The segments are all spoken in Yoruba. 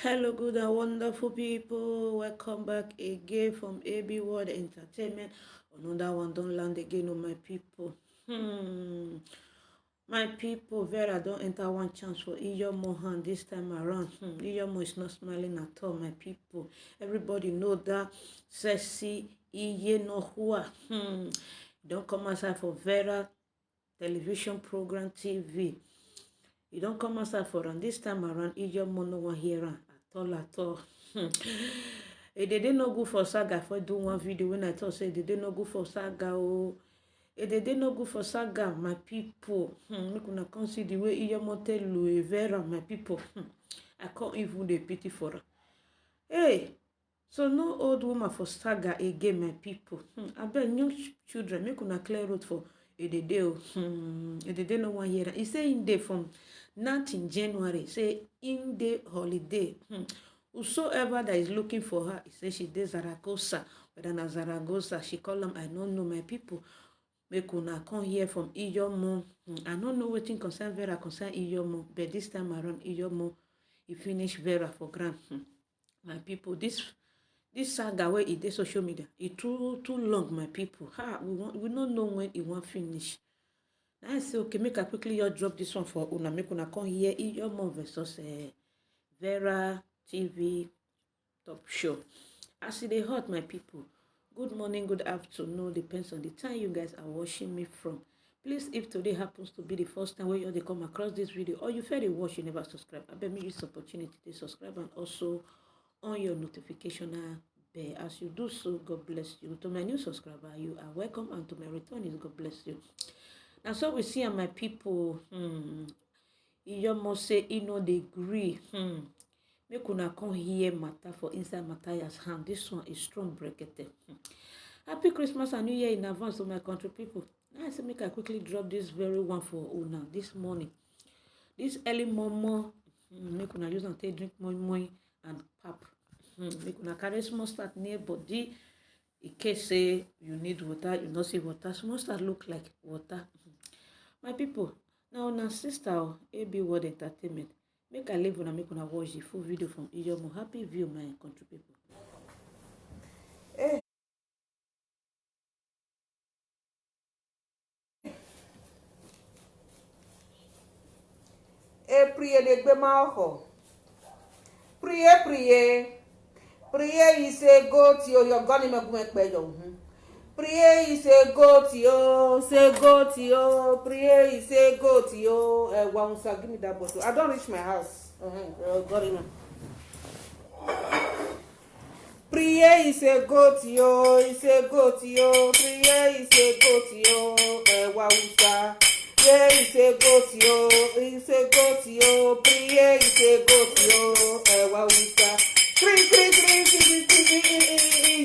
Hello, good and wonderful people. Welcome back again from AB World Entertainment. Another one don't land again on my people. My people, Vera don't enter one chance for Iyomo hand this time around. Iyomo is not smiling at all, my people. Everybody know that sexy Iye no Hua. Don't come outside for Vera television program TV. You don't come outside for and this time around Iyomo no one here at all. They didn't no good for saga for do one video when I thought say they didn't no good for saga they didn't no good for saga my people. Make una come see the way Iyomo tell Louis Vera my people. I can't even dey pity for her. Hey, so no old woman for saga again my people. I bet new children make una clear road for Edede no one year. He say in day from 9th January. Say in day holiday. Whosoever that is looking for her, he say she dey Zaragoza. Whether na Zaragoza, she call them. I don't know my people. Make una come here from Iyomo. I don't know wetin concern Vera concern Iyomo, but this time around Iyomo, he finish Vera for grand. My people, this saga where it dey social media, it too long, my people. We don't know when it won't finish. Now I say okay, make I quickly just drop this one for una. Make una come here Iyomo versus Vera TV top show. As it dey hot, my people. Good morning, good afternoon, depends on the time you guys are watching me from. Please, if today happens to be the first time where you come across this video, or you fairly watch, you never subscribe, I beg me use this opportunity to subscribe and also on your notification bell. As you do so, God bless you. To my new subscriber, you are welcome, and to my returnees, God bless you. Now, so we see my people. Iyomo say he no dey gree. Make una come hear matter for inside Matthias hand. This one is strong brekete. Happy Christmas and New Year in advance to my country people. Now I say make I quickly drop this very one for una this morning. This early momo, make una use and take drink moi and pap. Make una carry small start near body. In case say you need water, you not see water. Small start look like water. My people, now una sister AB World Entertainment. Make I leave una make una watch the full video from Iyomo. Happy view, my country people. Priye de gbe ma ho. Priye is a goat yo goni me gume pe yo. Priye is a goat yo, say goat yo. Priye is a goat yo. Wansa, give me that bottle. I don't reach my house. Got it. Priye is a goat yo, is a goat yo. Priye is a goat yo. Wansa. Yeah, is a goat yo, is a goat yo. Priye is a goat yo. Wansa.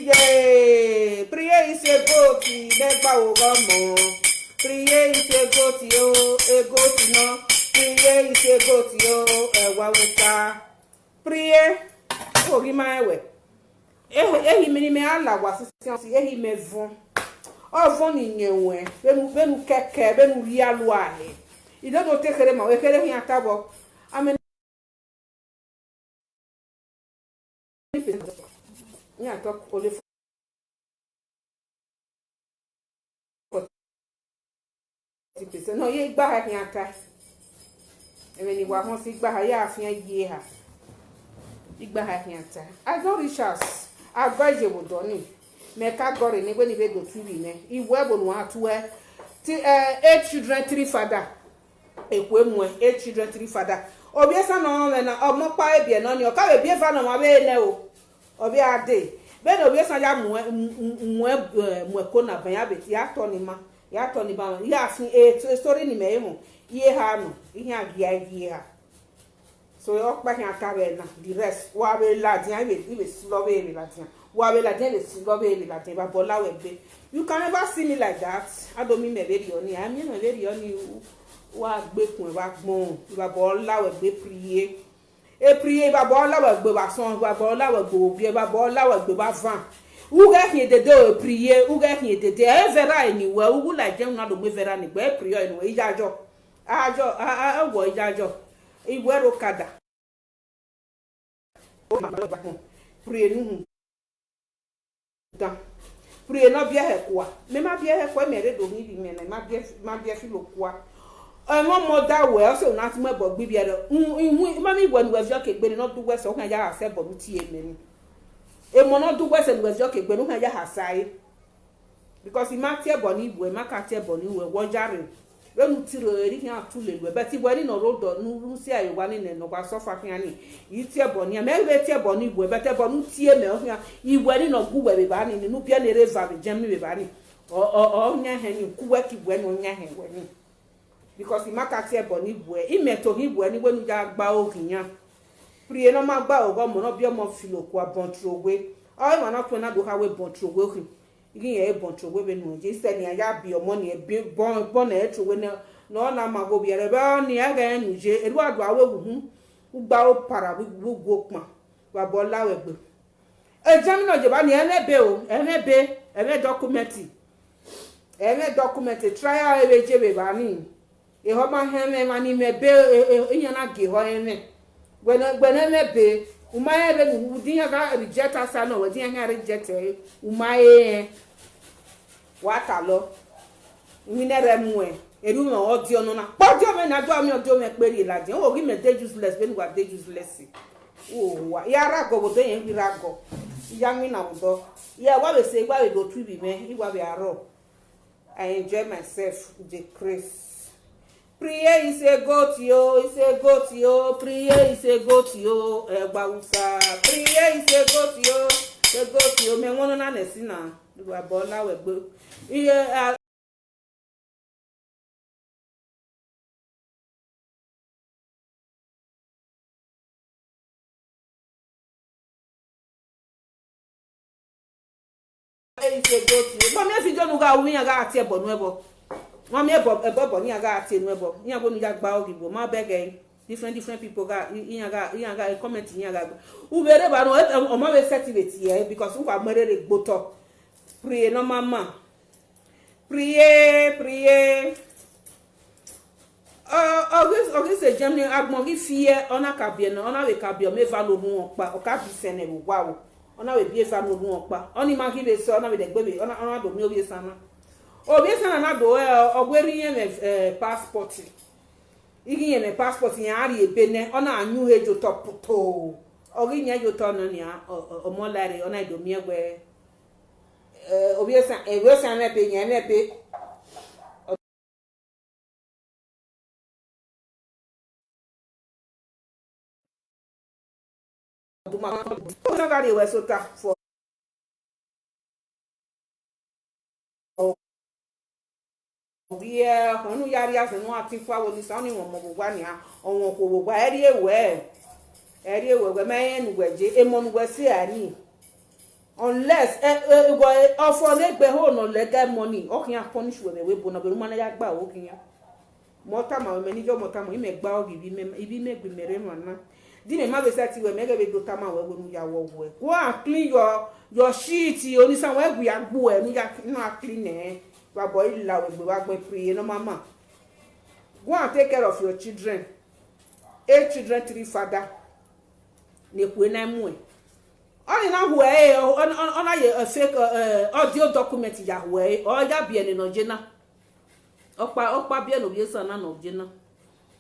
Yeah. Priye is a goat, never overmo. Priye is a goat yo, a goat no. Priye is a goat yo, Wansa. Priye, oh, give my way. Ehi me ala wasisi ehi me von o ni nyewe benu keke benu ri alu ale I don't know take ma we kere hin atabo amen ni atok ole no ye gba ha hin ata even ni wa ho si gba ha ya afian ye ha igba ha hin ata I don't reach us agbaje wodoni meka gore ni gbe ni be go tv ne iwe bo no atuwe 8 children 3 father ekwemwe 8 children 3 father obi esa no na omopa ebie no ni o ka be fa no ma be ne o obi ade be no obi esa ya mwe ko na ban ya be ya to ni ba ya fin story ni me mu ye ha no ihe agia ha so you back in Akabe na the rest wa be ladin be slow be ladin wa be ladin be slow be ladin ba bola we be you can never see me like that I don't mean me very oni I mean me very oni wa gbe kun wa gbon ba bola we be prier ba bola we gbe ba son ba bola we gbe obi ba bola we gbe ba van u ga hin dede prier u ga hin dede e vera ni we u la je na do gbe vera ni gbe prier ni we ijajo ajo wo ijajo Igwero kada o ma ba ko pray nu dan pray no bia he kwa me ma bia he kwa me re do ni bi me na ma bia fi lo kwa mo mother well so na ti mo bo gbi bia de ma mi wanu wa ke gbe no do we so kan ya ase bo mi ti e me ni e mo no do we se wa ke gbe no kan ya hasai because i ma ti e bo ni ibu e ma ka ti e bo ni we wo jare we nu ti ro eri kan atu le we but i bo ni no road nu si ayo wa ni no kwa so fa kan ni i ti e bo ni me we ti e bo ni ibu e but e bo nu ti e me o kan i we ni no gu we be ba ni nu bia na reva be jam ni be ba ni o nya he ni ku we ki we no nya he we ni because i ma ka ti e bo ni ibu e i me to ni ibu e ni we nu ja gba ogiyan prie no ma gba ogo mo no bi o mo filo kwa bon trogwe o ma na to na do ha we bon trogwe o igi ye bon trogwe be nu je se ni aya bi o mo ni e bon na e trogwe no na ma go bi ere ba ni aga nu je eru adu awe wu gba o para wi go pon wa bo lawe gbe e jam no je ba ni enebe o ene document trial e be je be ba ni e ho ma heme ma ni me be inyana ge ho ene gwena mebe umaye be nu dinya ga reject asa no we dinya ga reject umaye wata lo minere muwe eru me odio no na podio me na do me odio me peri la je o ri me dey useless be nu wa dey useless o wa ya rago bo dey en rago ya mi na do ya wa be say wa we go to be me I wa be aro I enjoy myself the grace. Prayer is a goat yo, it's a goat yo. Prayer is a goat yo, Bausa. Prayer is a goat yo, Me wanna na nesina. You are born now we go. Yeah. Is a goat yo. But me if you don't go, we are going to tell Bonuebo. Mama ebo ni aga ati nu ebo ni ago nu ja gba ogibo ma bege different people ga ga comment ni aga u bere ba no o ma we certificate here because u wa merere gboto pray no mama pray ogis se jamni agbon gi fie ona kabie no ona we kabie me va lo nu opa o ka bi sene wo wa wo ona we bi va lo nu opa oni ma gi be so ona we de gbe ona do mi o bi sana obi sana na do ogweri yen passport igi yen passport yan ari ebene ona anyu hejo topoto ogi yen jo to no ni omo lare ona do mi egbe obi sana me pe yen me pe duma ona gari we sota for yeah, onu yari ase no atifa wo ni sa ni won mo gbogba ni a onwon ko gbogba eri ewe we me nu gweje emonu gwe si ani unless go ofo le gbe ho no le get money o kin punish we bo no be ma na ya gba o kin ya mota ma me ni jo mota mo ime gba o ibi me gbe mere mo na di me ma be sati we me ge be do tama we nu ya wo we go and clean your shit oni san we gu ya gbo e nu ya clean e wa boy la we wa gbe pray no mama go and take care of your children 8 children 3 father ne ku na mu e oni na hu e ona ye fake audio document ya hu e o ja bi eni no jena opa bi eno bi san na no jena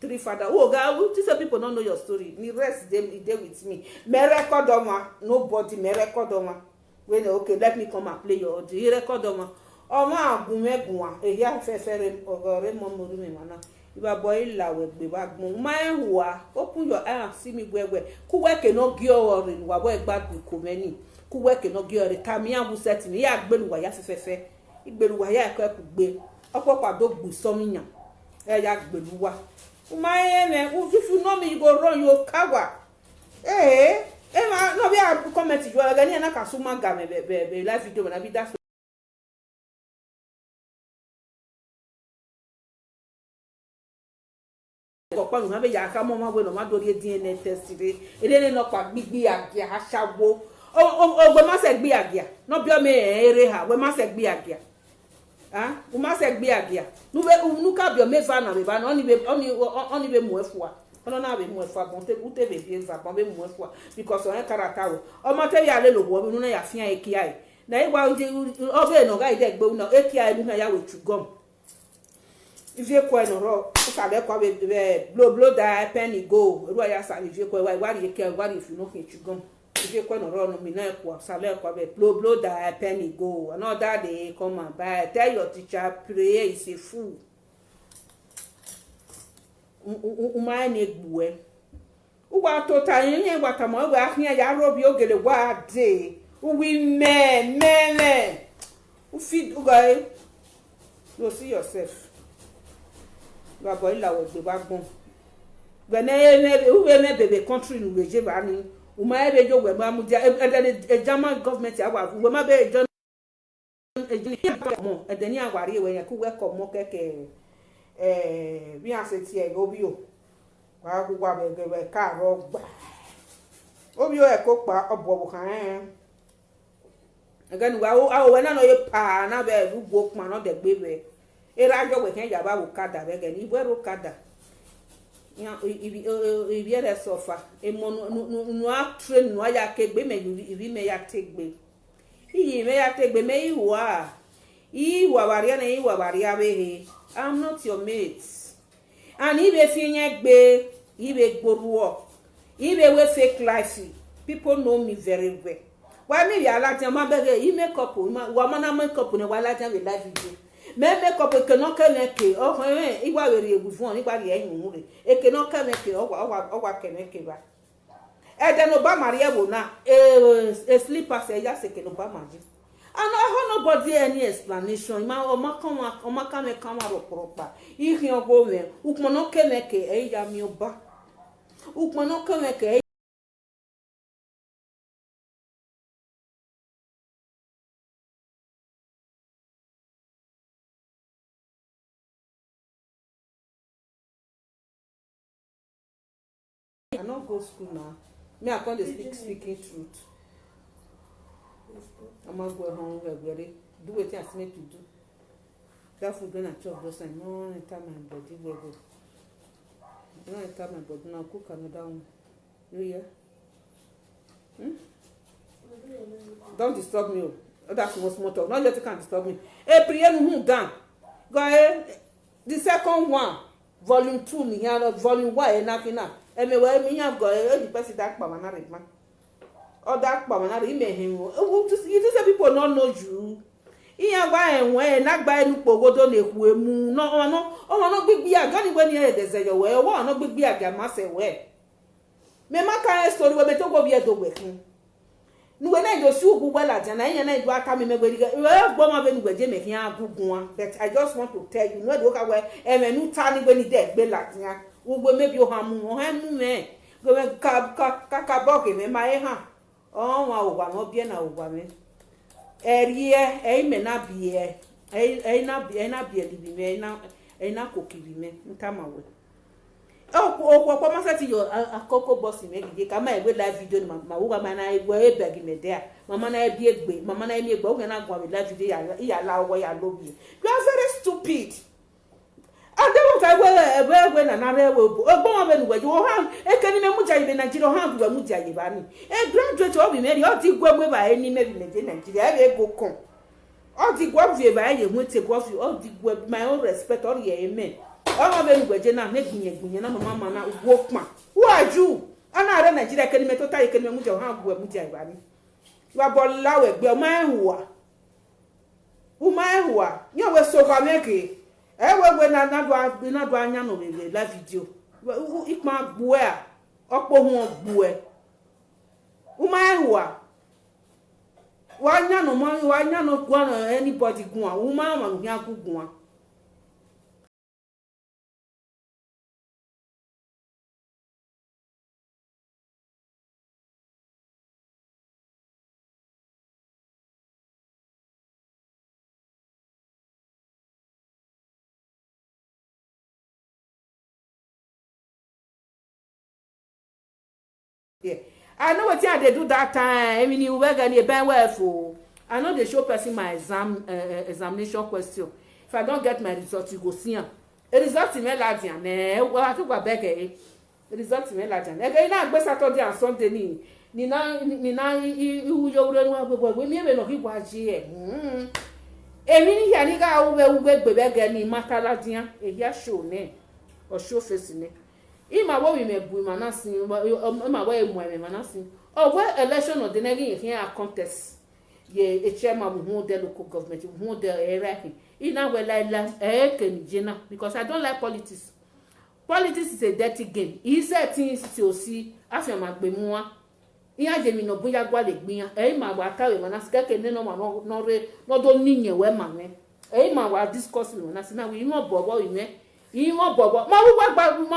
3 father oh God, these people don't know your story me rest them dey with me record oma nobody me record oma when okay let me come and play your audio record oma ọmọ agunmegun wa eyi afefere ogore mo moru mi mana iba boy lawe gbe ba gun ma ehua open your eye see me gwegwe ku weke no gi ore ni wa boy gbadu ko meni ku weke no gi ore tami abu set mi ya gbelu wa ya fefefe igbelu wa ya ko gbe opo pado gbu somiyan e ya gbelu wa ma ene if you know me you go run you kawa ma no be a comment you ga ni na kasuma ga me be live video na be that panu ma be ya ka mo ma we no ma do DNA test re ele no pa gbigbi agia asawo ogbe ma se gbi agia no bi o me ere ha we ma se gbi agia o ma se gbi agia nu ka bi o me va na be ba no oni be mu efu wa ono na be mu efa bon te ute be bi efa bon be mu efa because on character wo omo te ya le lo wo nu na ya fian ekia e na igba o be no ga ide gbe na ekia e nu na ya we chugom ivie kwa no ro sa le kwa be blow da penny go ru ya sa ivie kwa wa ri ekia wa ri fi no ke chugom ivie kwa no ro no mi na kwa sa le kwa be blow da penny go another day come and buy tell your teacher pray is a fool uma na egbuwe ugwa tota yin gwa ta mo gwa ahia ya robi ogele gwa de we me u feed ugwa you see yourself gwa boy la we gba gbon gbe na u we me bebe country nu reje ba ni uma ebe jo gbe ma mu dia e German government ya wa we ma be jo mo e de ni awari we yan ku we ko mo keke bí a ṣe ti ego bí o wa gwa be ka ro gba obi o e ko pa obo kan again wa o we na no ye pa na be rugbo pa no de gbe be era jo we kan ja ba wo kada be ge ni bo ro kada ya ibi ere sofa e mo no a train no ya ke gbe me ibi me ya tegbe iyi me ya tegbe me iwa waria na iwa waria be I'm not your mate. And if you feel be, if you go if you fake life, people know me very well. Why me ya like my baby? You make up, woman make up na wala jam life video. Me make up ke no keneke. Oh igwa we re egufun, igwa re eyin mu re. E ke no keneke, ogwa keneke ba. E de no ba Maria bo na e slippers e ya se ke no ba maji. And I have nobody any explanation. Ma o maka me kamera proper. Ihi ogo me. Ukmo no keneke e ya mi oba. Ukmo no keneke I not go school now. Me I can't speaking truth. I'm not going home regularly. Do what you ask me to do. That food when I chop those and no enter my body will go. No enter my body now. Cook another one. You hear? Don't disturb me. That's what's more talk. Not just you can't disturb me. Hey, Priya, who down? Go ahead. The second one, volume 2, me here, volume 1, enough. And me have got the person that by my man. Or that by my email him. You just say people don't know you. Iya gba enwe na gba enu pogodo na eku emu no gbigbi aga ni we ni e deze yo we wo no gbigbi aga ma se we me ma ka story we beto go bi edogbe kun nu we na jo si ogu wela jan na yen na idu aka me megberi we gbo ma be nu gbeje me kin agugun but I just want to tell you no do ka we e me nu ta ni we ni de gbe latian ugbo mebi o ha mu me go ka boge me ma e ha o wa ogwa no bie na ogwa me erie eime na bie na bie libi me na kokibi me ntamawe okwo masati yo akoko boss me gije kama e we live video ni ma wo ma na e beg me there mama na e bi egbe mama na e mi egbe o na gwa we live video ya la owo ya lobi you are very stupid adewo ka we na rewe ogbo ma be nuwe jo ha ekeni me muja ibe Nigeria ha gwa muja ibe ani e graduate obi me o ti gwa gbe ba eni me bi Nigeria e go kon o ti gwa vie ba ye mu te gwa fi o ti gwa my own respect or ye amen o ma be nuwe je na me ginye na mama na ugwo kpa who are you ana re Nigeria ekeni me total ekeni me muja ha gwa muja ibe ani wa bola we gbe o ma ehua yo we so fa meke ewe na do anya no me la video ikma gbu e opo hu gbu e uma ehua wa anya no gwa no anybody gun a uma ma no hia gugun a yeah. I know what they do that time. I mean, you were going to be well. I know they show person my examination question. If I don't get my result, you go see them. A result in Meladian. Well, I think we're back. result me la jan e na gbe Saturday and Sunday ni na iwu yo ure nwa gbogbo we mi e no ki gwa ji e èmi ni ya ni ga ugbe gbebe ge ni matala dia e ya show ne o show face ne ima wo wi me bu ma na sin ma wo e mu e ma na sin o we election of the negi here a contest ye a chairman who the local government who the area ina we like can jina because I don't like politics. Politics is a dirty game. Is a thing to see after ma gbe mu wa iya je mi no boya gwa le gbiyan ma wa tawe ma na skeke ne no ma no re no do niyen we ma ne ma wa discuss me na si na we mo bobo ime bobo ma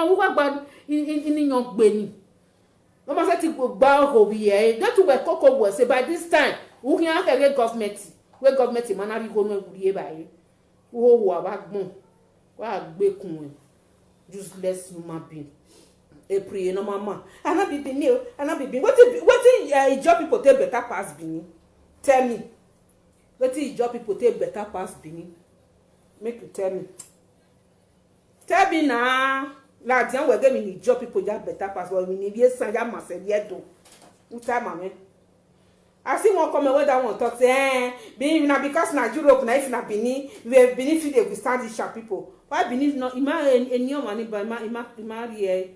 wu gba ni yan gbe ni no ma se ti gba ho bi that we koko wo say by this time we can get government we government ma na ri go no uri e bayi wo wo ba gbon wa gbe kun useless human being. April no mama ana bibi ni o ana bibi wetin job people take better pass Benin tell me wetin job people take better pass Benin make you tell me na la dian we get me ni job people ja better pass but me ni bi san ja ma se bi edo uta mame I see one comment where that one talk say being na because na Europe na if na Benin we Benin fit dey withstand these sharp people why Benin no ima eniyan mani ba ima ri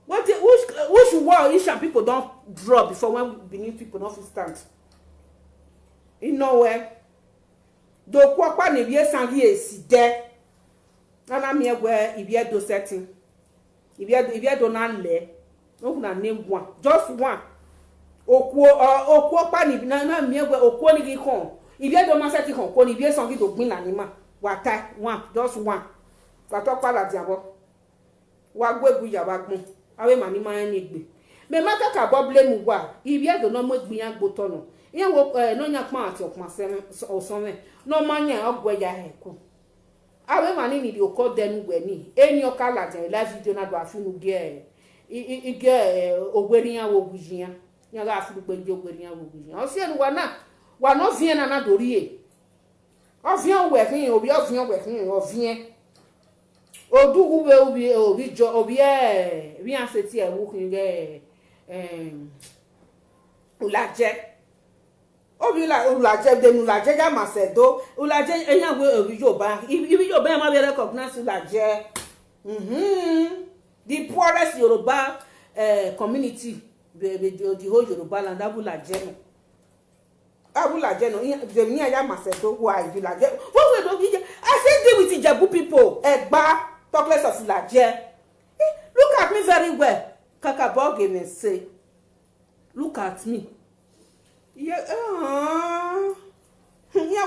which war Asian people don't draw before when Benin people don't stand? In nowhere. Do kwa ne wie sangi esi de. Na me we ibie do setting. Ibie do na le. No na name one. Just one. Okwo pa ni na me we okwo ni ki kon. Ibie do ma setting kon ko ni ibie sangi do gbin la ni ma. Wata one, just one. Ka to pa la diabo. Wa gwegu ya ba gbon. Awe mani ma ni gbe me maka ka bo blame wa ibi edo no mo gbin agboto no yen wo no nya pa ati okuma se osonwe no manya ogwe ya heku awe mani ni di oko denu gbe ni eni okala jan live video na do afunu ge ige ogwerian wo gujian nya ga afunu gbe ogwerian wo gujian o se enu wa no vien na dori e o vien we kin obi o vien we kin o vien odugu we obi jo obi bi an se ti e wo kin ge ulaje obi ulaje de ulaje ja masedo ulaje eyan we obi Yoruba ibi Yoruba ma be recognize ulaje the poorest Yoruba community the whole Yoruba land abulaje no de mi ya masedo wa ulaje what we do I say deal with Ijebu people Egba talk less of ulaje look at me very well Kakabo gave me say look at me yeah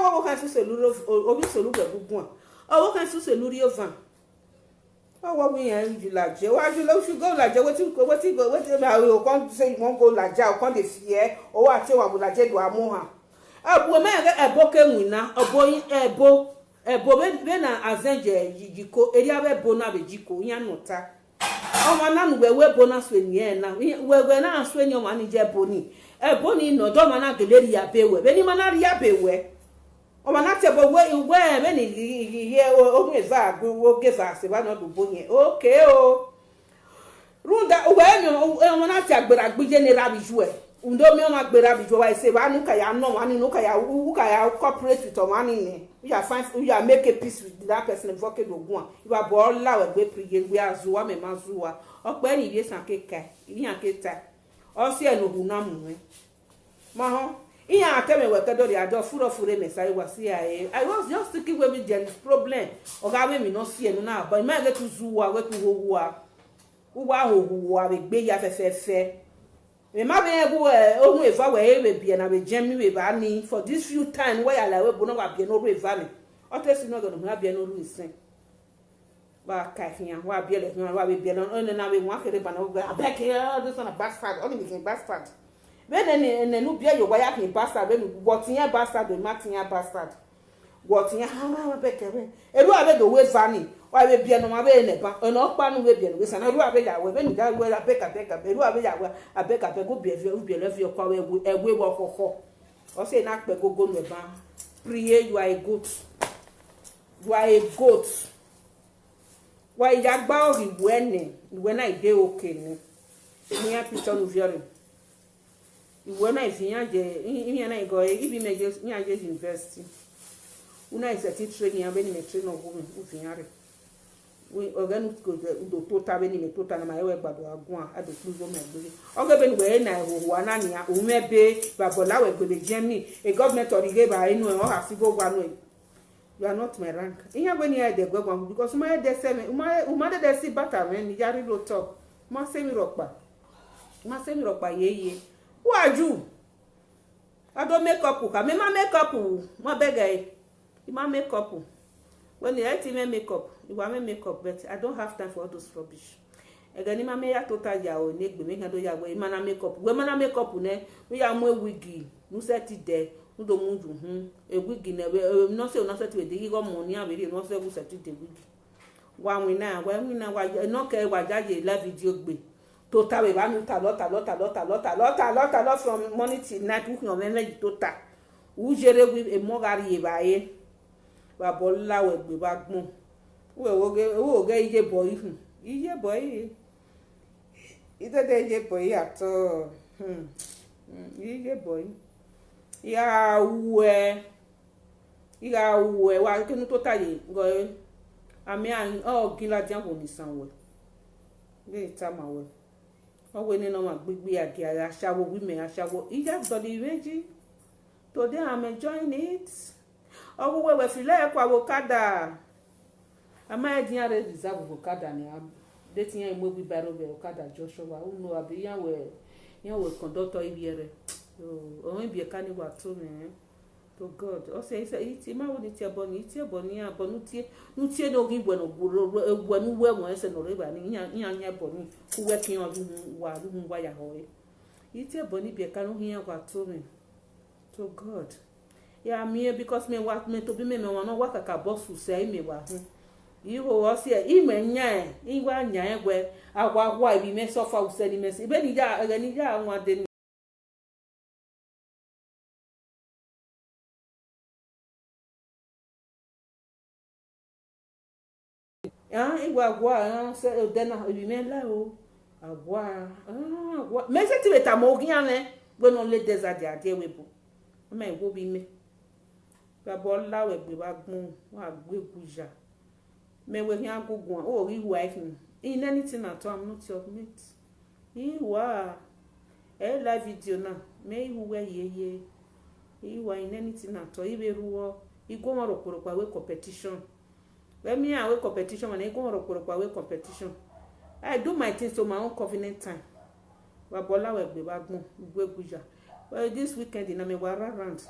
what can you say luro obi solu gbegun o what can you say luri ovan oh what we yan ulaje why you lo should go ulaje wetin ma o kon say you wan go ulaje o kon dey fear o wa say wa ulaje do amu ha abu me ebo kenwina ebo be na azenje jiko eri abe bo na be jiko yan nota o ma na nu we bo na so ni na we na so ni o ma ni je boni ebo ni no do ma na geleri ya bewe be ni ma na ri ya bewe o ma na te bo we be ni ye o me va gbo wo ge va se ba no do bo yen okay o runda we mi o ma na te agbera gbe general biju e undo mi o ma agbera biju wa se ba nu ka ya no wa ni nu ka ya u ka ya cooperate with o ma ni ni you are fine you are make a peace with that person invoke dogun you are bo la we gbe priye we azuwa me mazuwa ope ni bi san keka ni an keta o si enu hu na mu ma ho iya ateme we kedo ri ajo fure me sai wa si I was just thinking we there is problem oga we mi no si enu na but me get to zuwa we to howa uwa howa we gbe ya fefefe me ma be egu ohun eva we be na be jemi we ba ni for this few time where I like we bo na wa be no ru eva mi o te si no go na be no ru isin ba ka hian wa be le wa be no na we wa kere ba na go abek this one a bastard only me bastard when ne no bia yo wa ya kin bastard when what yan bastard ma tin yan bastard what yan ha be kere eru abe do we vani wa be bia no ma be ne ba no pa no we bia no we sana eru abe ya we be ni da we abeka eru abe ya we abeka go bia le fi kwa we egwe wo kokko o say na pe gogo no ba pray you are a goat wa ya gba ori iwe na ide okay ni mi ya picture nu viore iwe na ifiyan je imi na igo ibi meje mi anje university una iseti training ya beni me train ogun mi ufiyan re we ogenu go do tota beni me tota na ma ewe gbado agun a do pluzo me gbere oge beni we na ehoho anani ya o mebe babola we gbele jemi a government orige ba inu e o ha sigo gwa no you are not my rank iya when you dey go because my dey say me uma dey see bata me ni yari lo talk ma se mi ropa yeye who are you I don't make up ka me ma make up mo beg ma make up when you let me make up you want make up but I don't have time for all those rubbish egani ma me ya total ya o negbe me kan do ya we ma na make up ne we ya mo wigi nu set de ndo munju wigi ne we no se ti de go mo ni abere no se ku set de wigi wa wina wa no ke wa jaje la video gbe total we ba mi ta lot from morning till night we no me total u jere wi e mo gari e ba ye wa bolla we gbe ba gbon wo ge ije boy ito de ije boy ato ije boy ya uwe wa kinu total ye go ami an o gila jan ko ni sanwe le ta ma we o we ni no ma gbigbe agi ara asawo wi me asawo ija do di meji today I'm enjoying it o we fi le kwa avocado ama e dia re deserve avocado ni de ti yan mo bi baro be avocado Joshua o no abi yan we conductor ibiere o bi ka ni wa to me to God o say iti ma wo ni ti aboni abonu tie no gi bueno nu we mo ese no reba ni nya boni ku we kin wa ya ho iti aboni bi ka no yan wa to me to God ya me because me wa me to bi me wa no wa kaka boss say me wa iho o se ime nya iwa nya egwe agwa ibi me sofa useni me ibe ni ja won de igwa se dena ibi me la o agwa me se ti beta mo gian le we no le desert dia de webo me wo bi me babo la we gbe ba gbon wa gbe kuja me we yan gugun o ri wife in anything at all I'm not your mate iwa live video na me iwe yeye iwa in anything at all ibe ruwo igo mo roporo pa we competition when me and we competition when igo mo roporo pa we competition I do my things to my own convenient time babola we gbe ba gbon gbe kuja well this weekend na me wa around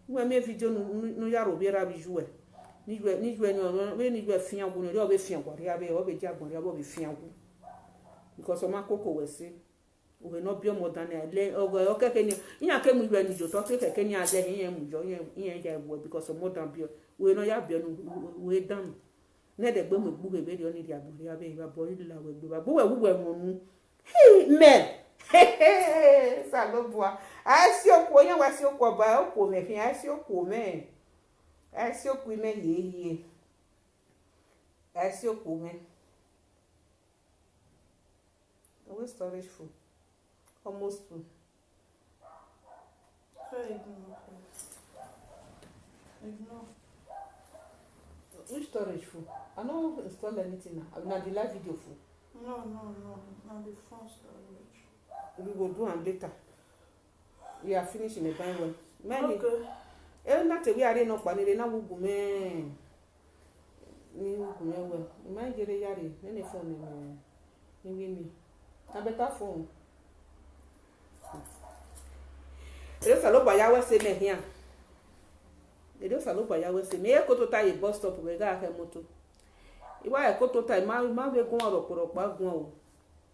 we me video no yaro bi ra bi juwe ni jwe ni jwe fian gu ni o be fian gwa ria be o be ja gwa ria o be fian gu because o ma koko we si we no bi o mo dan le o keke ni yan ke mu jwe ni jo to keke ni ale yin mu jo yin ja wo because o mo dan bi we no ya bi nu we dan ne de gbe mu gbu be be ri dia gwa ria be ba bo ri la we gbe ba bo we mo mu hey man salobua asi okwo yan wa si okwo ba okwo me fi asi okwo me asi okwo me yeye asi okwo me we storage full almost full ignore which storage full I no install anything now the live video full No, the phone storage. We will do am later. We are finishing the time well. Many. Okay. Na te we are no pa ni na wugu me. Ni wugu me well. Ma jere yare many phone ni mi. Na better phone. Ero salo ba ya we se me here. Ero salo ba ya we se me e ko to ta e bus stop we ga ke moto. Iwa e ko to ta ma we gun oro pa gun o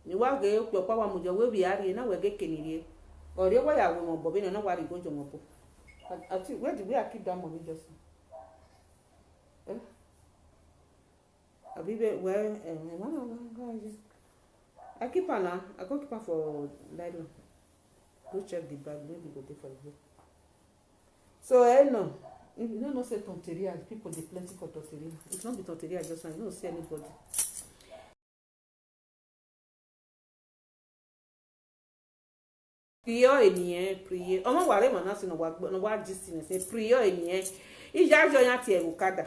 ni wa ge po pa wa mu je we bi ari na we ge kenire ore wa ya we mo bo bi na wa ri gojo mo po ati where did we keep that money just abi be we I keep am I go keep am for nylon go check the bag maybe go dey for you so no You don't know say tonteria, people dey plenty for tonteria. It's not be tonteria just now, you don't see anybody. Priyo ènìyàn priye. Ọmọ wa re mana si no wa gist ni say priyo ènìyàn. Ijajo yan ti evokada.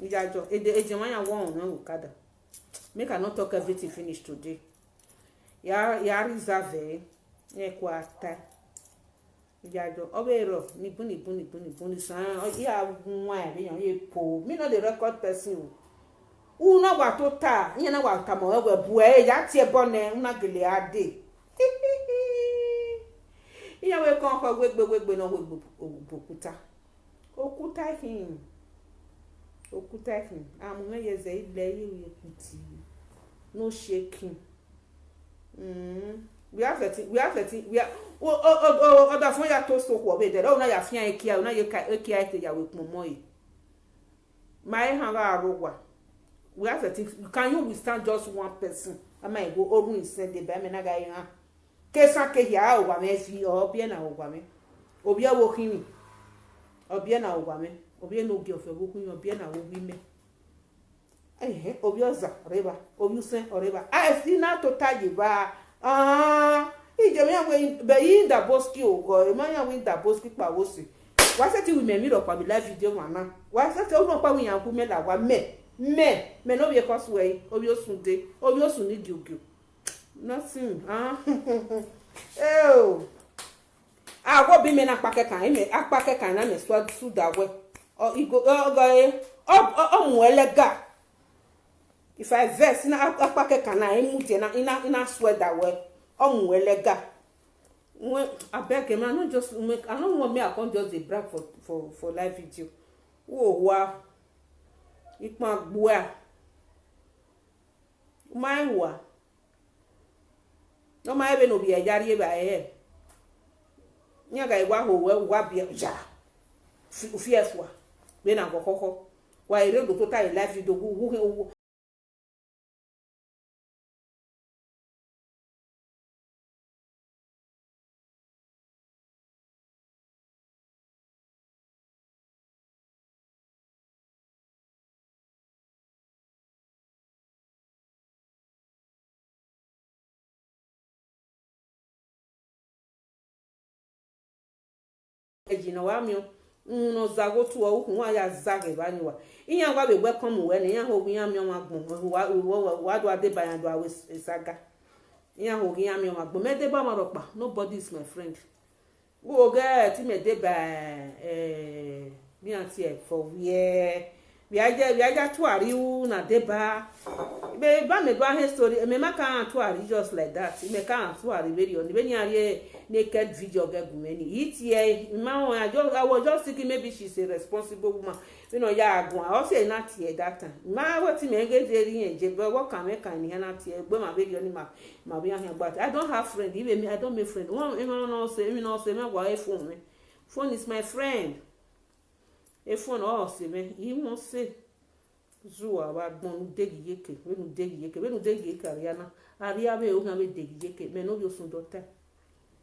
Ijajo eje man yan won na evokada. Make I not talk everything finish today. Ya reserve e kwata. Ijajo obero ni buni san ya nwa e yan ye po. Me no the record person. Una wa to ta, yen na wa ta mo we bu e ya ti e bone una gele ade. Iya we kon ko gbegbe no we okuta. Okuta him. Amu me ye ze ile ye kuti. No shaking. We are other phone ya to so ko be there. O na ya fian ekia, o na ye ekia ite ya we pomo yi. My hand arogwa. We are can you withstand just one person? Am I go oru inside the be me na ga yan. Kesa ke ya o wa me fi obi na o wa me. Obi a wo kini. Obi na o wa me. Obi no gi ofe wo kun obi na wo wi me. Obi oza reba. Obi usen oreba. Si na to taji ba. Ije me we be yin da boski o go. E ma yan we da boski pa wo si. Wa se ti we me mi ro pa bi live video mana. Wa se ti o no pa we yan ku me la wa me no be cause we obi osunde obi osun ni giogio nothing wo bi me na apake kan na me su da we o igo o mu elega if I vex na apake kan na emu je na ina swear that we o mu elega when abeg me I no just make I no want me I come just dey brag for live video wa ikpa gbua my wa no my be no be ejari ba nya ga igwa ho wa bia ja fiefwa be na kokoko wa ire do total life do hu ejina wa mi no zago tu o hu wa ya zage ba ni wa iya wa be welcome we ni ya ho ya mi wa gbon wa do ade ba ya do awe saga iya ho ya mi wa gbon me de ba ma ro pa nobody is my friend wo get me de ba mi anti e for we aja tu ari u na de ba be ba me do a story me ma kan tu ari just like that me kan tu ari very on be ni ari naked video get gumeni it here ma I was just thinking maybe she's a responsible woman you know ya agun I say not here that time ma what me engage ri enje but what can make kan here not here gbe ma be ni ma be here but I don't have friend even me I don't make friend one me no say me wa phone me phone is my friend e phone all say me he won't say zuwa wa gbon degi yeke we nu degi yeke ariana be o kan be degi yeke me no bi osun dota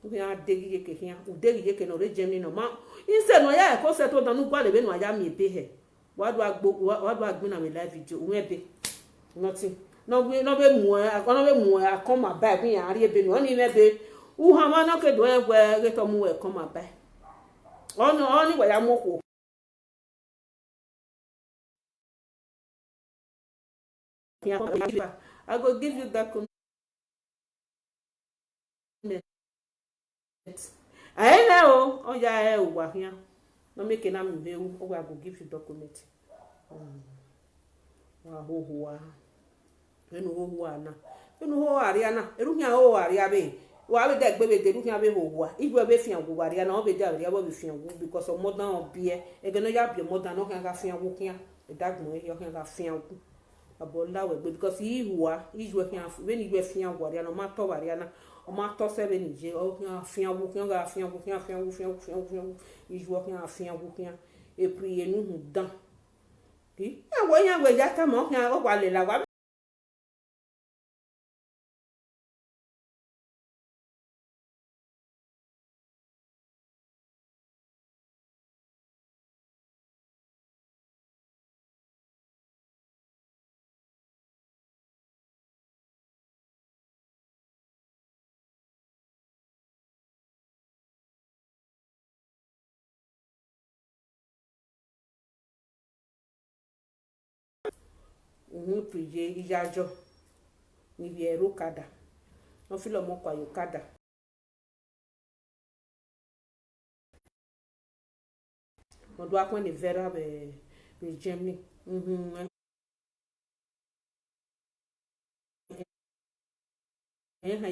we a degi yeke hian u degi yeke no re jemi no ma inse no ya ko se to danu gba le be no aya mi be he wa do agbin na me live video un ebe nothing no be mu e come back bin ya ri ebe no ni me be u ha ma no ke do e we to mu e come back oni wa ya mo ko I go give you that comment. I know. Oh yeah, wa here. No make na me be o I go give you document. Wa ho ho enu ho ana. Enu ho ariana. Eru nya ho aria be. Wa be de gbe be de eru nya be ho ho. Igwe be fian go ariana o be de aria bo be fian go because of modern obie. E geno ya be modern no kan ga fian go kian. E dagmo e yo kan ga fian go. Abonda we because he huwa ijwe kan when you fian go ariana ma to ariana o ma to 7 je o kan fian go kan ga fian go ijwe kan fian go kan e pri enu hu dan ki ya wo yan we ja ta mo kan o wa le la wa uhun prije ijajo ni viero kada no filo mo kwa yokada no do akwen ni vera be Germany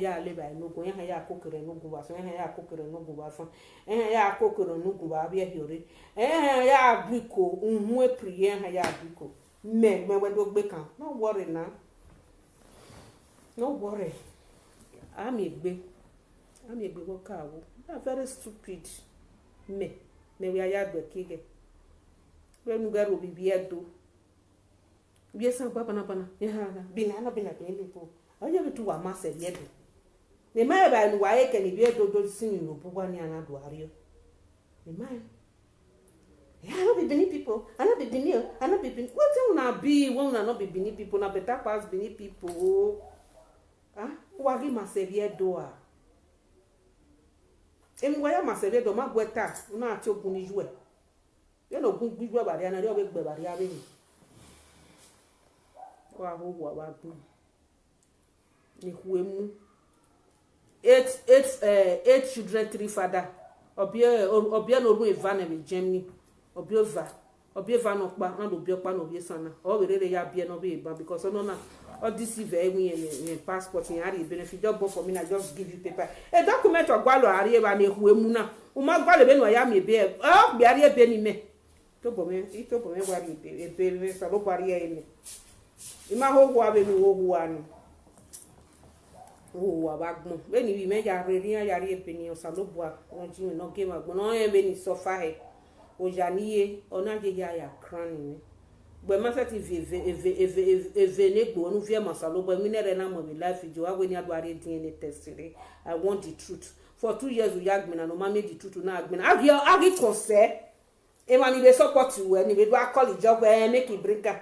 ya le ba no go ya kokere no go ba so ya kokere no go ba so ya kokere no go ba bia hiore ya biko uhun prije ya biko me we do gbe kan no worry na no worry I'm a big worker. They're very stupid. Me we are yard kige. When you go be do. We some papa na pana. Yeah, bina people. I have to a mass yet. The man by the way can be do sing you Bugani and Aduario. The man. Yeah, I not be beneath people. I not be beneath. I not be beneath. What you wanna be? Won't not be beneath people. Now better pass beneath people. Ah, wagi masevie doa. Emwaya masevie do magweta, una ati ogun ni juwe. Ye no gun gbigbo bari ana ri ogbe bari abeni. Wa ho wa gun. Ni huemu. Eight children, 3 father. Obie no ru evane be Germany. Obiova no pa na do biopa no bie sana. O we ya bie no be ba because no na all this in passport in ari benefit just go for me na just give you paper a document ogwalo ari e ba na ehu emu na o ma gwalo be no ya me be o bi ari e be ni me to bo me wari e be sa lo pari e ni ima ho wa be no ho wa ni o wa ba gbon be ni wi me ya re ri ya ri e be ni o sa lo bo a won ji no game agbon no e be ni so fa he o janiye ona je ya kran ni gbe ma se ti eve negbo nu vie masalo gbe mi nere na mo be life jo wa we ni aduare DNA test re I want the truth for 2 years we yag me na no ma me the truth na agbe na agi kose e ma ni be support we ni be do call job make it breaker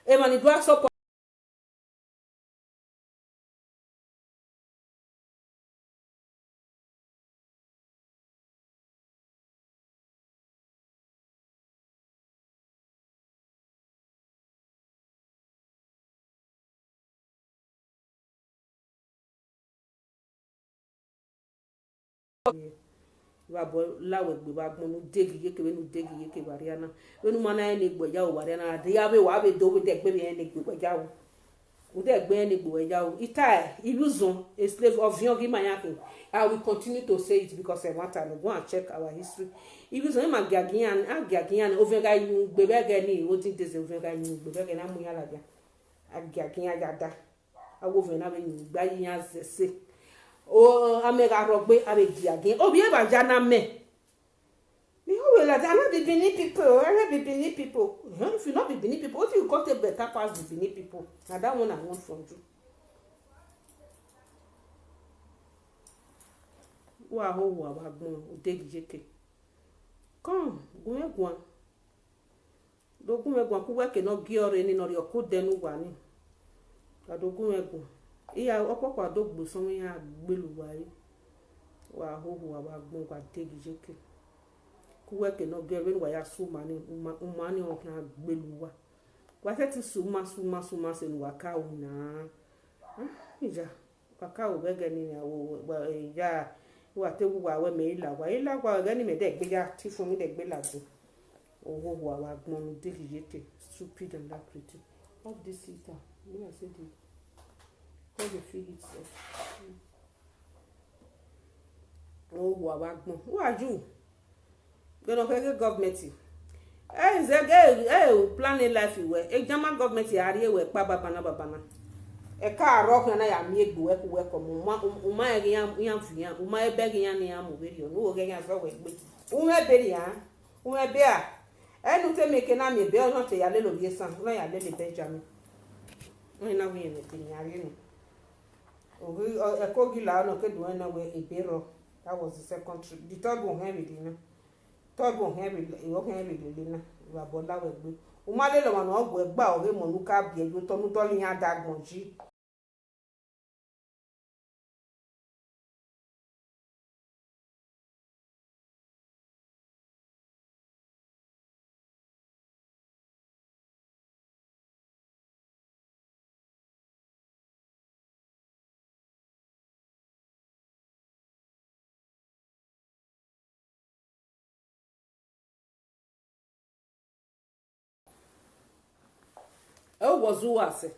e ma ni do support wa bo lawe gbe ba gbon nu degi yeke bariana wenu mana ene gbo ja o bariana de ya be wa be do de gbe ene gbo ja o de gbe ene gbo ja o ita illusion a slave of young imayakin. I will continue to say it because I want to go and check our history illusion ma gagian ovega yu gbe bege ni o tin tese ovega yu gbe bege na mu ya la ja gagian ya da awo ve na be yu gba yin se o amega rogbe abegi again obi e ba jana me me who will that not be Benin people I not be Benin people if you not be Benin people what you got a better pass the Benin people na that one I want from you wa ho wa ba gbon odegi jeke come gunegwan ku weke no gi ore ni no ri okudenu wa ni adogun egwan iya opopọ adogbo so mi ya gbelu wa ho wa ba gbon kwa tegi jeke ku weke no ge ren wa ya su mani umani o na gbelu wa se ti suma se nu wa ka o na ija wa ka o bege ni wa ja wa te wa we me ila wa ge ni me de gbe ja ti fun mi de gbe lajo o ho wa gbon tegi jeke stupid and that pretty all this is that me I say the how you feel itself. Oh, wagbon. Who are you? Gonna get government. Planning life we. German government area we pa babana. E ka ro kan na ya mi egbo we ko mo ma e yan fian, o ma e beg yan ni am we ri o no ge yan so we gbe. O me be ya. O me be a. E nu te me ke na me be o no te ya le lo bi san. No ya le Benjamin. O na we me te ya ri ni. Ekogila no ke do na we Ibero. That was the second trip. The third one here with dinner. Third one here with dinner. We are bola we gbe. O ma le lo ma no gbo egba ore mo nu ka bi ejo to nu to li yan dagbon ji. I was who I say.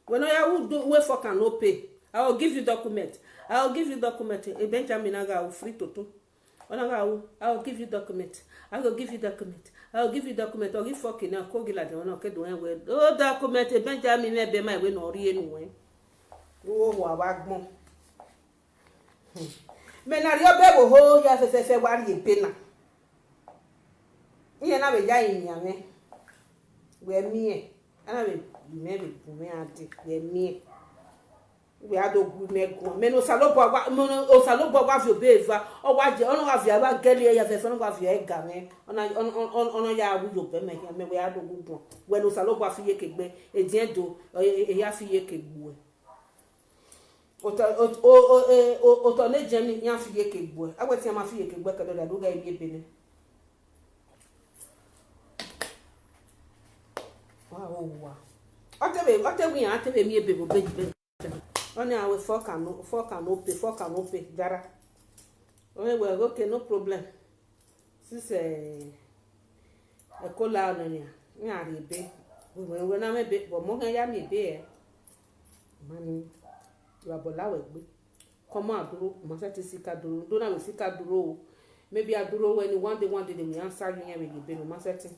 When I will do wait for can no pay. I will give you document. I will give you document. A Benjamin I will free to. I will give you document. I will give you document. I will give you document. I'll give fucking now. Kogila the one okay doing well. Oh document a Benjamin may be my way no anyway. Oh wagmo. Men are your baby ho ya fe wari pena. Iye na be ja inyame. We me. Ana be maybe me ade we me. We had a good make one. Men osalobo wa fi obeva. O wa je ono wa fi aba gele ya fe fonu wa fi e ga me. Ona ya wu yo be me we had a good one. When osalobo wa fi ye kegbe e din do e ya fi ye kegbu. Oto le jemi yan fi ye kegbu. Awe ti ma fi ye kegbu ke do da do ga ibi ebe ni. Wow. Otewe yan atebe mi ebe bo beji. On est avec four can pay, Dara. On est okay, no problem. Si c'est a cola, on a rébé. We na me be, but mo ya me be. Mani, you are bola we. Comment aduro, mo sa ti sika duro. Do na we sika duro. Maybe aduro when one day they will answer you here we be no ma setting.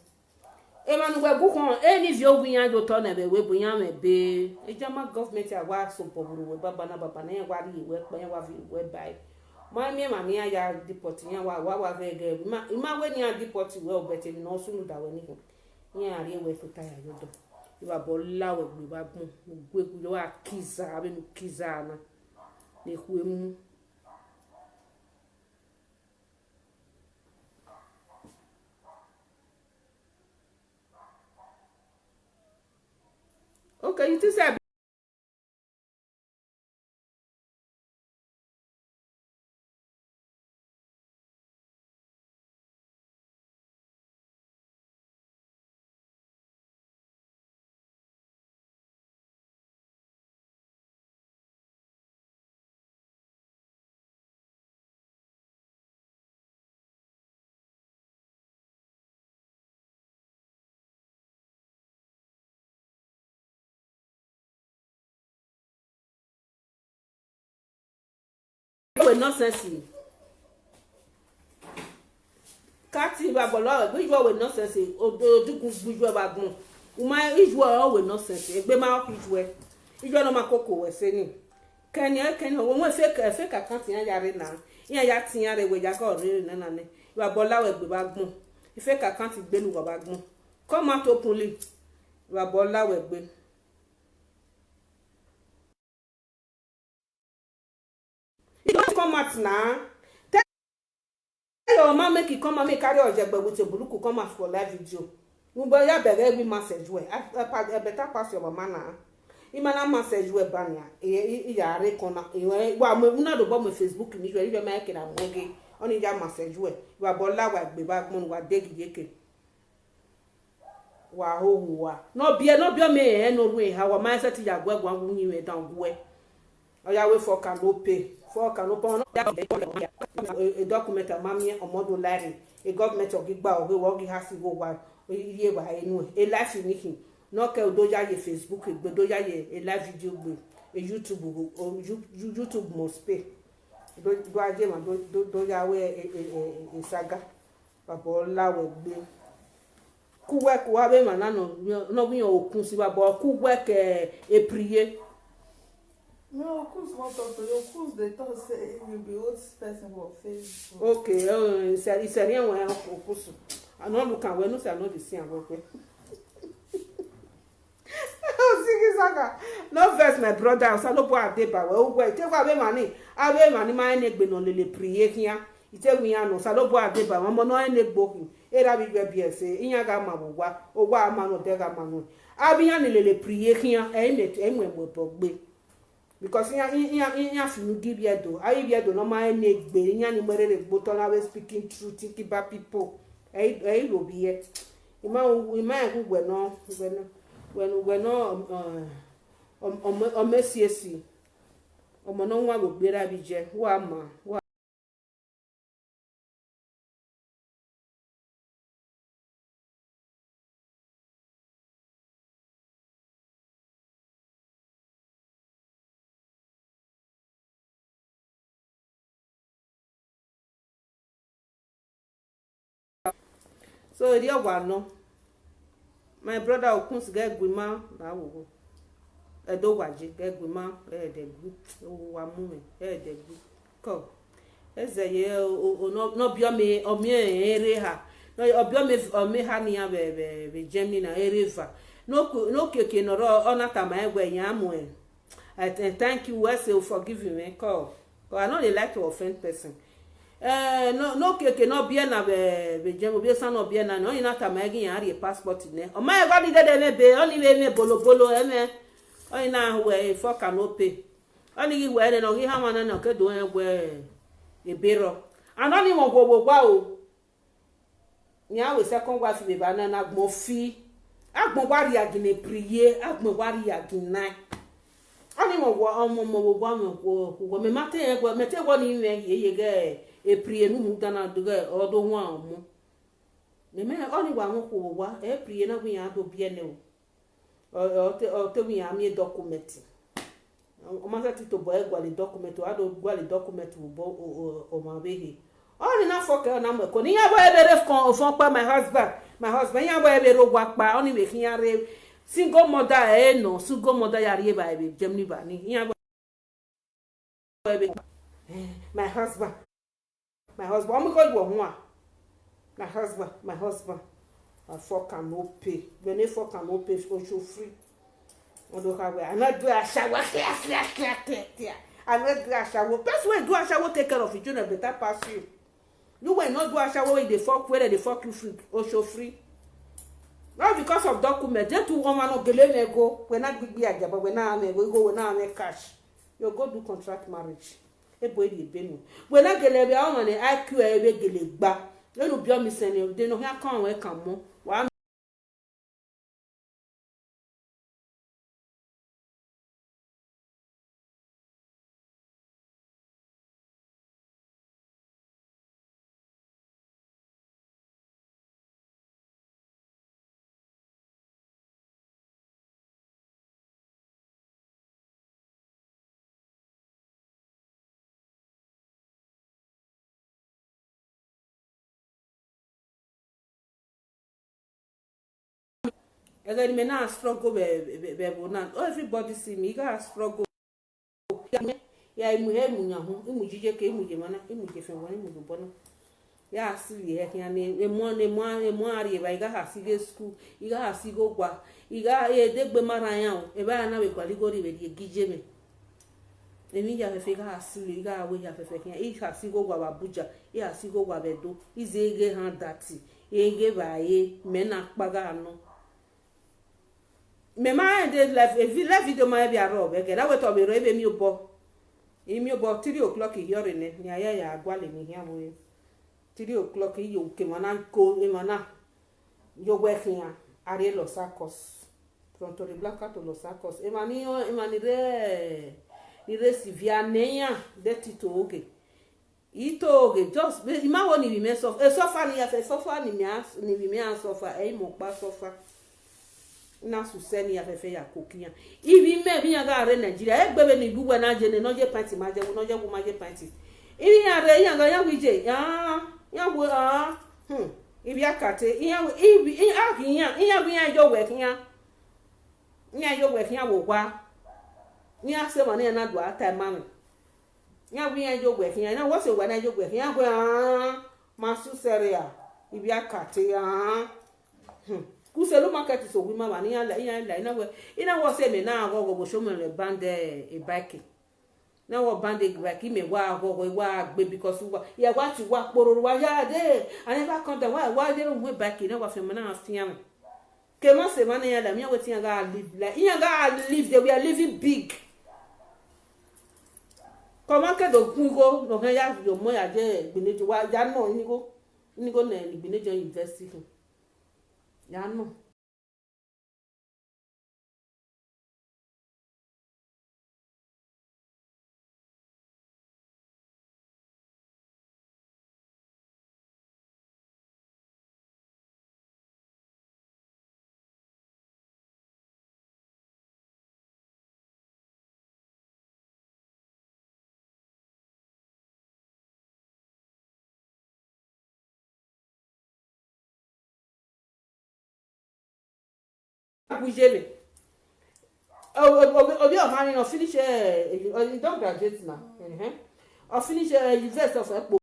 Emanu we bukon eni vio gwiyan do to na be we buyan me be e jama government awa so poburu we baba na wa ri we pe wa vi we bai ma mi ya deport yan wa vege ma we ni a deport we obete no sunu da we ni yan ari we futa ya yodo iwa bola we gbe ba gun gbe wa kiza abi nu kiza na le huemu. Okay, you say we nonsense. Kati ba bolo we we nonsense o dukun buju ba gun. Uma ijo o we nonsense. Egbe ma o ijo e. Ijo no makoko we se ni. Keni we fake account yan yare na. Yan ya tin yare we ja ko re na ne. Iwa bola we gbe ba gun. Fake account gbelu ba gun. Come out openly. Iwa bola we gbe. Come out now. Tell your mama make it come and make carry ojegbe with a buluku come out for live video. Mbo ya bere every message we. I better pass your mama na. Imana message we banya. Ya re kona. Wa me na do bo me Facebook ni jo ri me ke na moge. Oni ja message we. Wa bola wa gbe ba gbon wa degi yeke. Wa ho wa. No bia me no ru ha wa ma set ya gwa wu yin we dan gwe. Oya we for can no pay. For can open a document a mammy or model larry, a government of Gigba or working has to go while ye by a life in him. No kell doja ye Facebook, but doja ye a live video, a YouTube or YouTube must pay. Do I give do ya way a saga, but bola will be. Cool work, whatever, man, no, we all consider about cool work a prier. No, Okus won't talk to you. Okus, they thought say you'll be old person for Facebook. Okay, it's a real one. Okus. I don't look at when I know the same work. No verse, my brother. I said, no boy, I did, but well, take away money. I wear money, my neck, but only priye here. He tell me, I know, so no boy, I did, but I'm not neck booking. Era be baby, say, in your gamma, or why man or dega man. I'll be only priye here, and it, and when we're because in you give your do I give do no my neck be in any mere button always speaking truth thinking about people will be here ima who we no when no Messi omo no wa go gbera bi je wa ma so eri ogwa no my brother okuns get gwima na wo edo waje get gwima de gu wa mu me de gu ko eze ye no bio me o mi ere ha no obio me o me ha ni ya be Germany na ereva no keke no onata ma egwe yan amu e I thank you well say forgive me call because I know they like to offend person no keke no bia na be Germany be san no bia na no inata ma egin yan re passport ne o ma ego ni de me be oni we me bolo eme oni na we for canope oni we ne no gi ha ma na no kedo egwe ebero anoni mo gbogbo o ni awe second wife be ba na gbon fi agbon wari agine priye agbon wari agina ani mo wo omo mo bo mo me mate egwe mete wo ni me ye ge e priye nu mu dana do ge odo wa omo me me oni wa mo ko wa e priye na gun ya do biene o te wi ami document o ma sa ti to bo egwa le document o ado gwa le document bo o ma behe oni na foke na mo ko ni ya bo ebere kon o fon pa my husband ya bo ebere ogwa pa oni me kin ya re single mother no single mother ya re ba e Germany ba ni ya bo ebe my husband o mo ko gbo hun a my husband I fuck am no pay when you fuck am no pay so free odo ka we I not do a shower I not do a shower person wey do a shower take care of you no better pass you. You will not do a shower with the fuck where they fuck you free or show free. Not because of document. Just to woman no gele go. We not big bia but we now we go we now make cash. You go do contract marriage. E boy di benu. We not gele be o man IQ e be gele gba. You no bi o mi sene dey no here kan we kan mo. Wa again me na struggle be bona. Everybody see me, you got struggle. Ya imu he mu nya ho, imu jije ke imu je mana, imu je fe won imu do bona. Ya asili he kan ni emu ari ba iga ha si go school, iga ha si go gwa, iga e degbe mara yan o, e ba na we kwali go ri be di gije me. Emi ya fe ga asili iga we ya fe kan, i ha si go gwa Abuja, i ha si go gwa Bedo, ize ege han dati, ege ba ye me na paga no. Me ma de live video ma be aro be ke da we to be ro ebe mi obo 3 o'clock here ne ni aya ya agwale ni hia mo 3 o'clock yo ke mana ko e mana yo we hia are Los Sacos from Torre Blanca to Los Sacos e mani re ni re sivianea de tito oge ito oge just ima woni bi me so e sofa ni ya fe sofa ni bi me an sofa e mo pa sofa na suseni ya fefe ya kokiyan ibi me bi yan ga re Nigeria e gbebe ni gbuwe na je ne no je party ma je no je wo ma je party ibi yan re yan ga yan wije yan wo ibi akate yan ibi yan bi yan jo we kiyan wo kwa ni ase mo na do ata ma me yan bi yan jo we kiyan na wo se we na jo we kiyan go ma su seria ibi akate kuselo market so we mama ni ala ina wo se me na go show me le band e bike na wo band e bike me wa gbe because wa ya wa ti wa pororo wa ya de I never come down wa dey we bike na wa fe me na afian ke mo se man ya la mi we ti ga live like live they we are living big comment que do kungo no ya yo mo ya je gbinejo wa ya no ni go na gbinejo university ya no gujebe obi ọmọ ni finish you don graduate now or finish university of Ekpo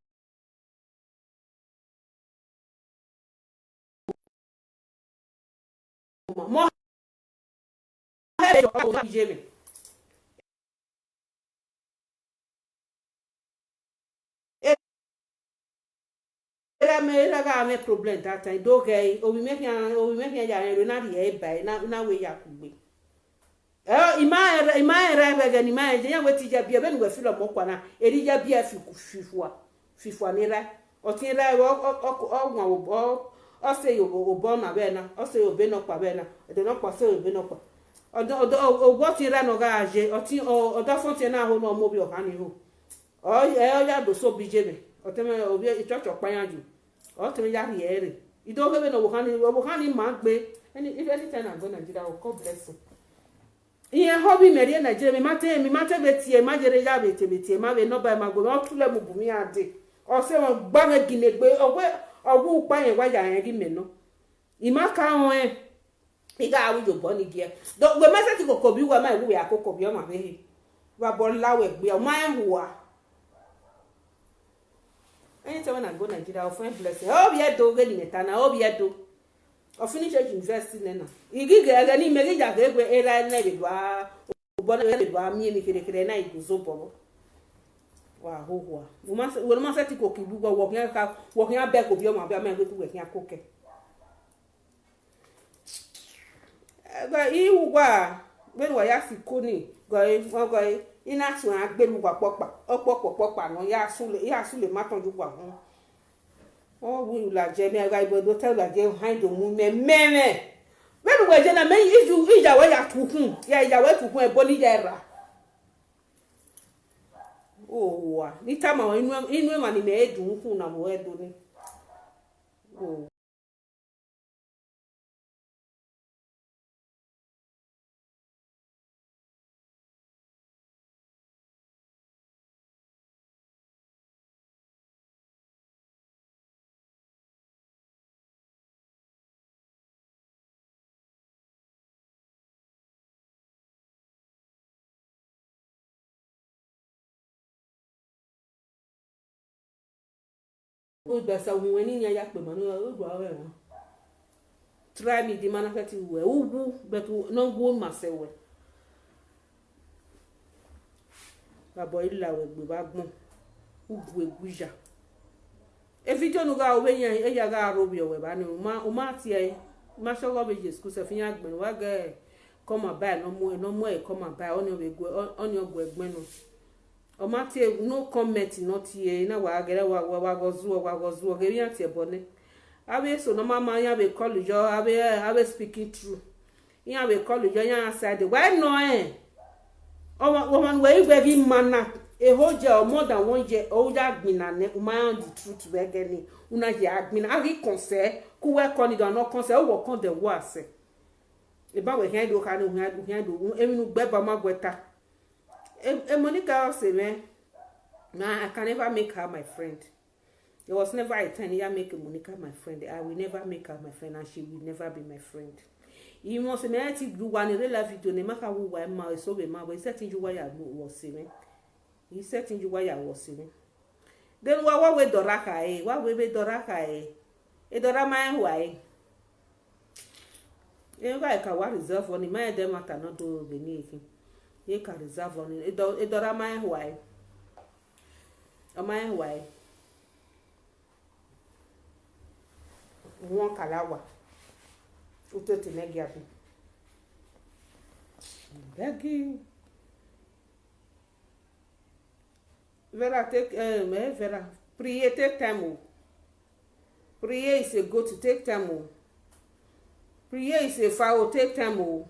mo he yo ko gujebe era ga me problem that time do ge obi me ya na ri e na we ya kugbe ima era ga ni ma je ya weti ja bia be no filo mo kwa na eri ja bia fifua ni ra o tin ra o se yo obo na be na o se obe no pa be na de no pa se obe no pa o tin ra no ga je o tin o da fon tin na ho no mo bi o kan ni ho o ya do so bi je me o tin me obi ichocho pan ju o tin ya ri ere ido be no wo kan ni ma gbe if anytime I go Nigeria God bless you ihe hobby merie Nigeria mi mate betie ma jere ya betie ma be no ba ma go o tule mu bumi ade o se won gba me ginegbe ogwu pa yen wa ya yen gi me no ima ka won iga awu yo bo ni gie do gbe ma se ti kokko bi wa ma iwu ya kokko bi o ma be wa bo lawe gbe o ma en huwa anytime when I go Nigeria I'll find blessing o bi e do ge ni meta na o bi e do o finish university nena igi ga ni megi ja ga egwe era na be ba obo na be ba mi kere na iguzo bobo wa hohwa wo ma se ti ko kibu wo kan be ko bi o ma be ma egwe ku we kan akoke ga iwu gwa gbe wa ya si koni go ina sun agbe lu gwa popa no ya sule ma tonju gwa hun o wu la je me ga ibo do tell la je hind o mu me when we je na me ija we ya tukun e bo ni je ra o wa ni tama inu ma ni me edun kun na mo edo ni o gba sa hun eni ya pe mo no do awe won try me di manafeti we ugu but no go masewe babo ila we gbe ba gbon ugu eguja e video no ga owe yan e ya ga ro bi owe ba ni o ma ti e ma so go be je school se fi yan gbon wa ga come by no mo e come by oni ogbo egbon no o ma ti no comment not here na wa gere wa gozu ge yan ti e bone abe so no mama yan be call you abe speaking true yan be call you yan side why no o man we gbe gi mana e hoje o more than one year o ja gbina ne o ma the truth we get ni una je agbina ari conseil ku we call you no conseil o wo kon de wo ase e ba we hen do ka no hen do emi nu gbe ba ma gweta Monica say me nah, I can never make her my friend. There was never a time I make Monica my friend. I will never make her my friend and she will never be my friend. You must say me to do one real life video ne maka wo wa ma so be ma we setting you why I was saying. He setting you why I was saying. Then what we doraka what we be doraka e dora my why. E ga ka wa reserve on my dem matter not do the need. You can reserve on it. It don't mind why. Mind why. One kalawa. Uto tinegiabi. Begging. Vera take Vera. Prier take time. Prier is a go to take time. Prier is a foul take time.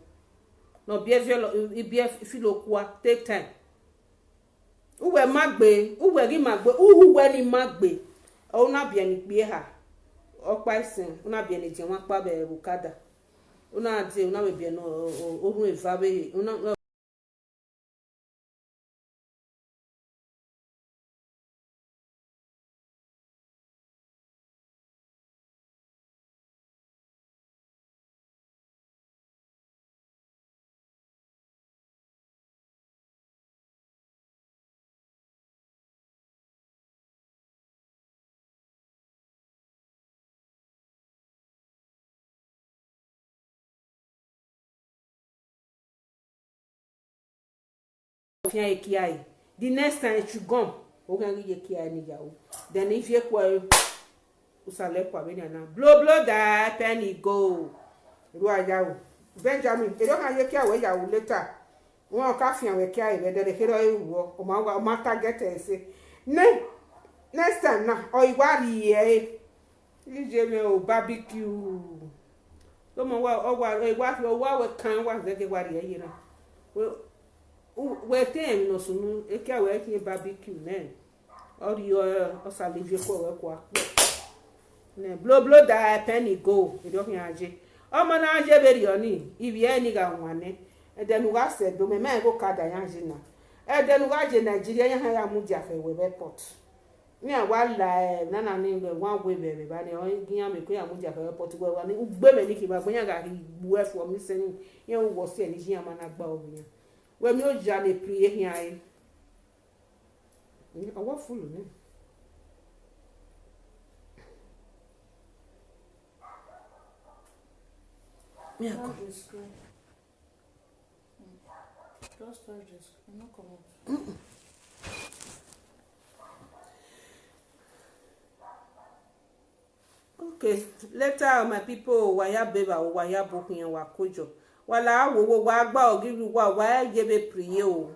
No be filo kwa take time uwe magbe uwe gi magbe uwe ni magbe o na bia ni pe ha opa isin una bia ni je won pa be rukada una ati una be bia no orun eva be una ofia ekiai the next time you come o kan ye kiai ni yawo then if you kwa usale kwa be na blow that penny go ru ayawo Benjamin e do kan ye kiai we yawo later wọ́n ka fi àwọn kia ibe de kero ewo o ma target ese next time na o igwa ri e ije me o barbecue lo mo wa igwa fi o wa we kan wa ze ke wa ri e yira we tem no sunu e kia we ki barbecue ne o ri o salivie ko we kwa ne blow that penny go e do kan aje o mo na aje be ri oni ibi e ni ga wane edenuga se do me go kada yanjina edenuga je Nigeria yan ya mu ja fe we airport ni awala nana ni le wan we be ba ni o giyan me ko ya mu ja fe airport we wa ni ugbe me ni ki ba gboyan ga ri bu e fo mi se ni yan wo se ni jiyan ma na gba o yan we mi o ja le priye hin ai ni awo fulu ni mi ako Just touch this. I'm not coming. Okay, later my people waya beba waya bokin wa kojo. Wala wo wa gba ogiri wa je be pray o.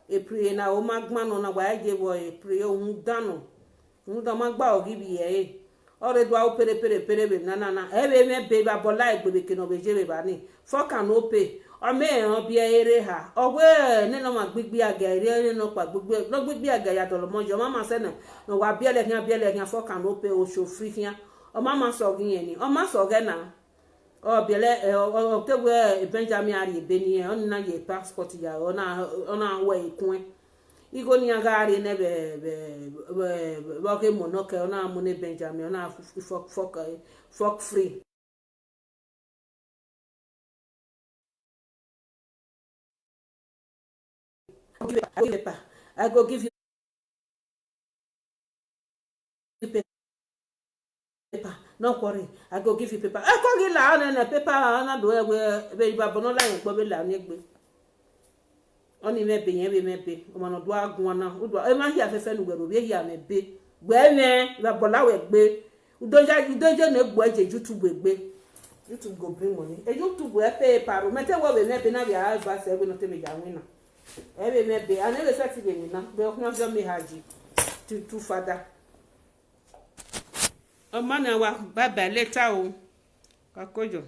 E pray na o magma no na wa je bo e pray o dano. Nda magba ogiri e. Ore do o pere be na. E be me beba bola egbe ke no be je be ba ni. For can no pay. Ome en bi ere ha ogwe ne no ma gbigbi aga ere no pa gbigbi aga ya dolo mojo mama se no wa biele kan for kan o pe o show free kan o mama so gin yen ni o ma so ge na o biele o tewe Benjamin ari be ni on na ye passport ya ona we ikun igo ni aga ari ne be ke monoke ona mu ne Benjamin ona for free. I go give you paper. No worry. I go give you paper. I go give la na paper na do we ba bono la yen gbo be la ni egbe. Oni me be yen be me be. O ma no do agun na. O do e ma hi afefe nu gbero be hi ame be. Gbe me ba bola we gbe. Udoje na egbo eje YouTube egbe. YouTube go bring money. E YouTube e pay paro. Mete wo be me be na be a ba se egbe no te me ja win na. Ebe maybe I never said to me now, but I'm not me haji to father. A man, bye bye later. Kakojo.